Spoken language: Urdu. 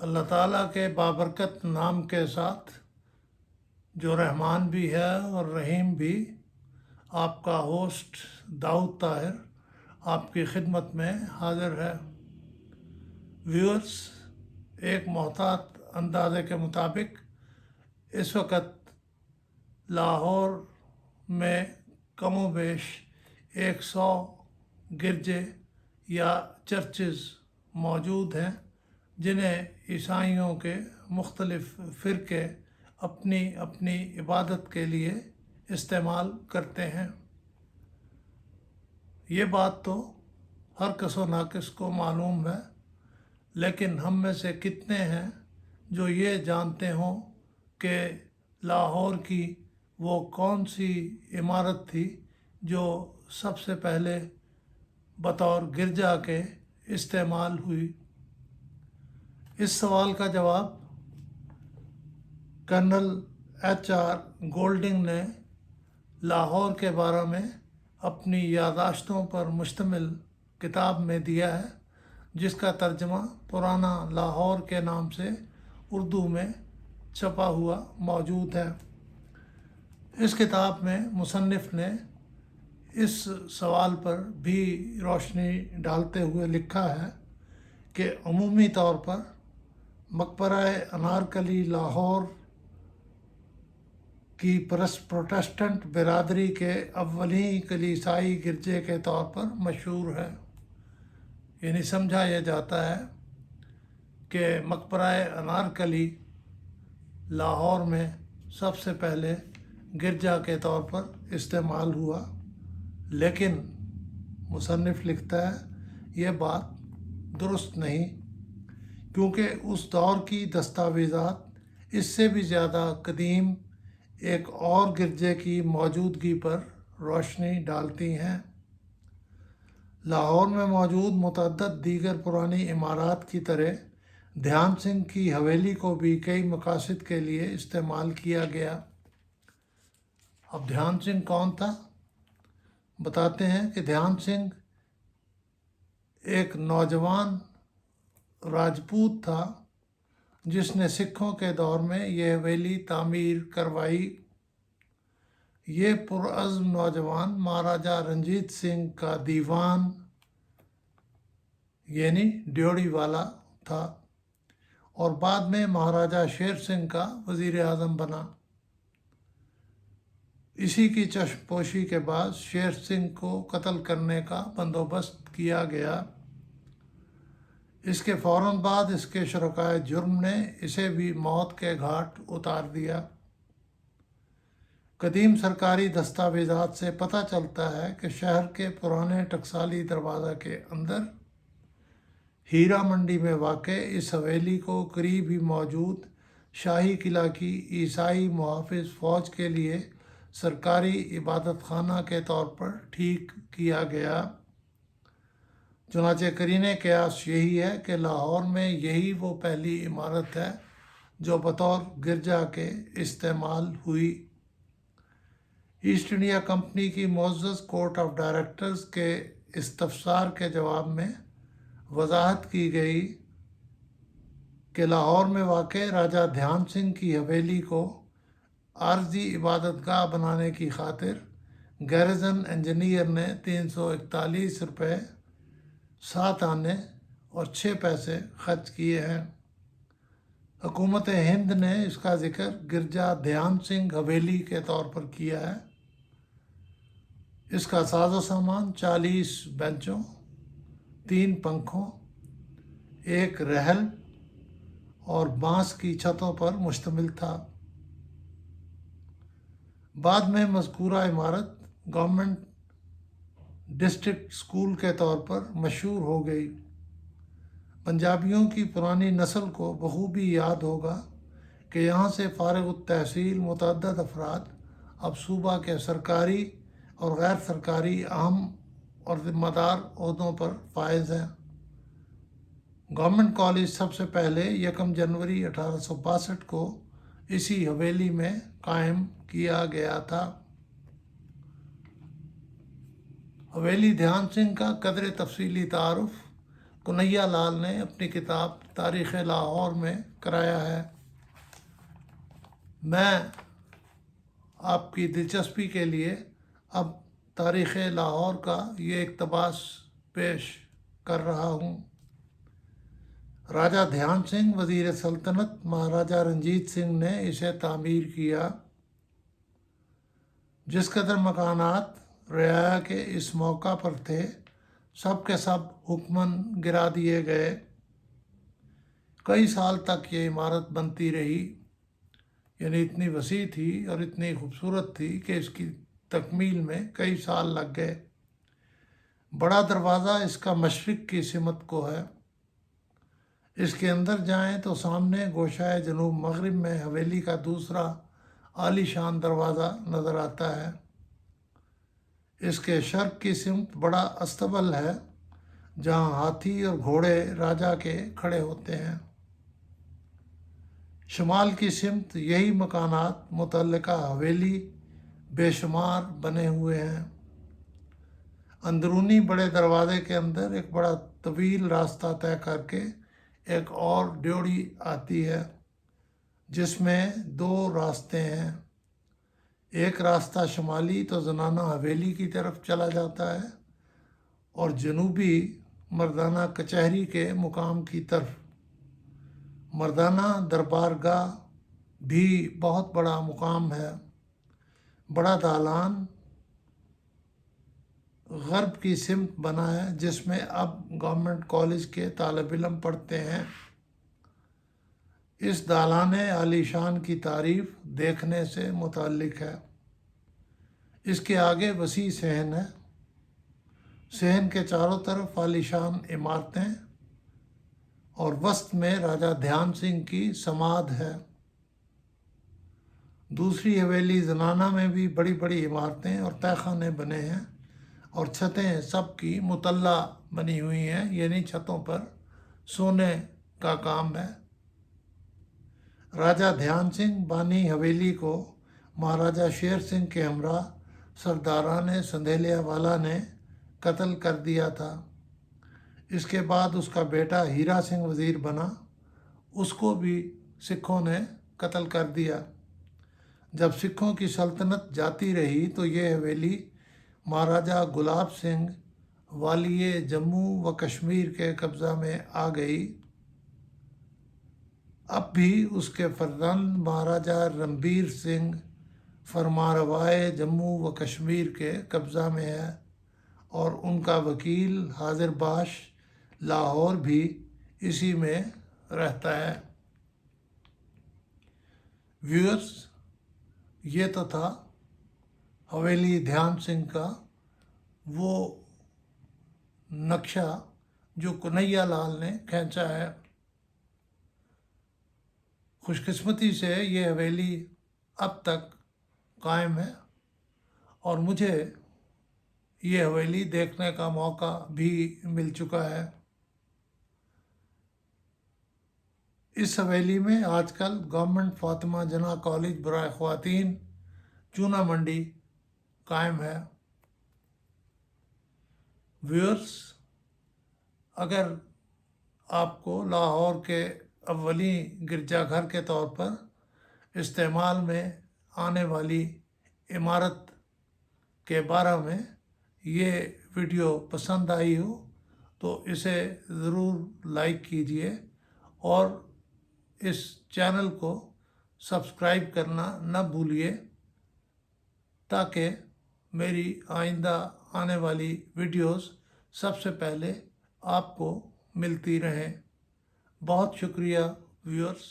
اللہ تعالیٰ کے بابرکت نام کے ساتھ جو رحمان بھی ہے اور رحیم بھی، آپ کا ہوسٹ داؤد طاہر آپ کی خدمت میں حاضر ہے۔ ویورز، ایک محتاط اندازے کے مطابق اس وقت لاہور میں کم و بیش 100 گرجے یا چرچز موجود ہیں جنہیں عیسائیوں کے مختلف فرقے اپنی اپنی عبادت کے لیے استعمال کرتے ہیں۔ یہ بات تو ہر کس و ناقص کو معلوم ہے، لیکن ہم میں سے کتنے ہیں جو یہ جانتے ہوں کہ لاہور کی وہ کون سی عمارت تھی جو سب سے پہلے بطور گرجا کے استعمال ہوئی؟ اس سوال کا جواب کرنل HR گولڈنگ نے لاہور کے بارے میں اپنی یادداشتوں پر مشتمل کتاب میں دیا ہے، جس کا ترجمہ پرانا لاہور کے نام سے اردو میں چھپا ہوا موجود ہے۔ اس کتاب میں مصنف نے اس سوال پر بھی روشنی ڈالتے ہوئے لکھا ہے کہ عمومی طور پر مقبرہ انارکلی لاہور کی پروٹسٹنٹ برادری کے اولین کلیسائی گرجے کے طور پر مشہور ہے۔ یعنی سمجھا یہ جاتا ہے کہ مقبرہ انارکلی لاہور میں سب سے پہلے گرجا کے طور پر استعمال ہوا، لیکن مصنف لکھتا ہے یہ بات درست نہیں، کیونکہ اس دور کی دستاویزات اس سے بھی زیادہ قدیم ایک اور گرجے کی موجودگی پر روشنی ڈالتی ہیں۔ لاہور میں موجود متعدد دیگر پرانی عمارات کی طرح دھیان سنگھ کی حویلی کو بھی کئی مقاصد کے لیے استعمال کیا گیا۔ اب دھیان سنگھ کون تھا؟ بتاتے ہیں کہ دھیان سنگھ ایک نوجوان راجپوت تھا جس نے سکھوں کے دور میں یہ حویلی تعمیر کروائی۔ یہ پرعزم نوجوان مہاراجہ رنجیت سنگھ کا دیوان یعنی ڈیوڑی والا تھا اور بعد میں مہاراجہ شیر سنگھ کا وزیر اعظم بنا۔ اسی کی چشم پوشی کے بعد شیر سنگھ کو قتل کرنے کا بندوبست کیا گیا۔ اس کے فوراً بعد اس کے شرکائے جرم نے اسے بھی موت کے گھاٹ اتار دیا۔ قدیم سرکاری دستاویزات سے پتہ چلتا ہے کہ شہر کے پرانے ٹکسالی دروازہ کے اندر ہیرا منڈی میں واقع اس حویلی کو قریب ہی موجود شاہی قلعہ کی عیسائی محافظ فوج کے لیے سرکاری عبادت خانہ کے طور پر ٹھیک کیا گیا۔ چنانچہ قرینِ قیاس یہی ہے کہ لاہور میں یہی وہ پہلی عمارت ہے جو بطور گرجا کے استعمال ہوئی۔ ایسٹ انڈیا کمپنی کی معزز کورٹ آف ڈائریکٹرز کے استفسار کے جواب میں وضاحت کی گئی کہ لاہور میں واقع راجہ دھیان سنگھ کی حویلی کو عارضی عبادت گاہ بنانے کی خاطر گیریزن انجینئر نے 341 روپے 7 آنے اور 6 پیسے خرچ کیے ہیں۔ حکومت ہند نے اس کا ذکر گرجا دھیان سنگھ حویلی کے طور پر کیا ہے۔ اس کا ساز و سامان 40 بینچوں، 3 پنکھوں، 1 رحل اور بانس کی چھتوں پر مشتمل تھا۔ بعد میں مذکورہ عمارت گورنمنٹ ڈسٹرکٹ اسکول کے طور پر مشہور ہو گئی۔ پنجابیوں کی پرانی نسل کو بخوبی یاد ہوگا کہ یہاں سے فارغ التحصیل متعدد افراد اب صوبہ کے سرکاری اور غیر سرکاری اہم اور ذمہ دار عہدوں پر فائز ہیں۔ گورنمنٹ کالج سب سے پہلے 1 جنوری 1862 کو اسی حویلی میں قائم کیا گیا تھا۔ حویلی دھیان سنگھ کا قدر تفصیلی تعارف کنہیا لال نے اپنی کتاب تاریخ لاہور میں کرایا ہے۔ میں آپ کی دلچسپی کے لیے اب تاریخ لاہور کا یہ اقتباس پیش کر رہا ہوں۔ راجہ دھیان سنگھ وزیر سلطنت مہاراجہ رنجیت سنگھ نے اسے تعمیر کیا۔ جس قدر مکانات رعایا کے اس موقع پر تھے، سب کے سب حکماً گرا دیے گئے۔ کئی سال تک یہ عمارت بنتی رہی، یعنی اتنی وسیع تھی اور اتنی خوبصورت تھی کہ اس کی تکمیل میں کئی سال لگ گئے۔ بڑا دروازہ اس کا مشرق کی سمت کو ہے۔ اس کے اندر جائیں تو سامنے گوشۂ جنوب مغرب میں حویلی کا دوسرا عالی شان دروازہ نظر آتا ہے۔ اس کے شرق کی سمت بڑا استبل ہے، جہاں ہاتھی اور گھوڑے راجا کے کھڑے ہوتے ہیں۔ شمال کی سمت یہی مکانات متعلقہ حویلی بے شمار بنے ہوئے ہیں۔ اندرونی بڑے دروازے کے اندر ایک بڑا طویل راستہ طے کر کے ایک اور ڈیوڑی آتی ہے، جس میں دو راستے ہیں۔ ایک راستہ شمالی تو زنانہ حویلی کی طرف چلا جاتا ہے، اور جنوبی مردانہ کچہری کے مقام کی طرف۔ مردانہ دربارگاہ بھی بہت بڑا مقام ہے۔ بڑا دالان غرب کی سمت بنا ہے، جس میں اب گورنمنٹ کالج کے طالب علم پڑھتے ہیں۔ اس دالان عالی شان کی تعریف دیکھنے سے متعلق ہے۔ اس کے آگے وسیع صحن ہے۔ صحن کے چاروں طرف عالی شان عمارتیں اور وسط میں راجہ دھیان سنگھ کی سمادھ ہے۔ دوسری حویلی زنانہ میں بھی بڑی بڑی عمارتیں اور تہہ خانے بنے ہیں، اور چھتیں سب کی مطلع بنی ہوئی ہیں، یعنی چھتوں پر سونے کا کام ہے۔ راجہ دھیان سنگھ بانی حویلی کو مہاراجہ شیر سنگھ کے ہمراہ سرداران سندھیلیا والا نے قتل کر دیا تھا۔ اس کے بعد اس کا بیٹا ہیرا سنگھ وزیر بنا، اس کو بھی سکھوں نے قتل کر دیا۔ جب سکھوں کی سلطنت جاتی رہی تو یہ حویلی مہاراجہ گلاب سنگھ والی جموں و کشمیر کے قبضہ میں آ گئی۔ اب بھی اس کے فرزند مہاراجہ رنبیر سنگھ فرمانروائے جموں و کشمیر کے قبضہ میں ہے، اور ان کا وکیل حاضر باش لاہور بھی اسی میں رہتا ہے۔ ویورز، یہ تو تھا حویلی دھیان سنگھ کا وہ نقشہ جو کنہیا لال نے کھینچا ہے۔ خوش قسمتی سے یہ حویلی اب تک قائم ہے، اور مجھے یہ حویلی دیکھنے کا موقع بھی مل چکا ہے۔ اس حویلی میں آج کل گورنمنٹ فاطمہ جناح کالج برائے خواتین چونا منڈی قائم ہے۔ ویورز، اگر آپ کو لاہور کے اولین گرجا گھر کے طور پر استعمال میں آنے والی عمارت کے بارے میں یہ ویڈیو پسند آئی ہو تو اسے ضرور لائک کیجیے، اور اس چینل کو سبسکرائب کرنا نہ بھولیے، تاکہ میری آئندہ آنے والی ویڈیوز سب سے پہلے آپ کو ملتی رہیں۔ بہت شکریہ ویورز۔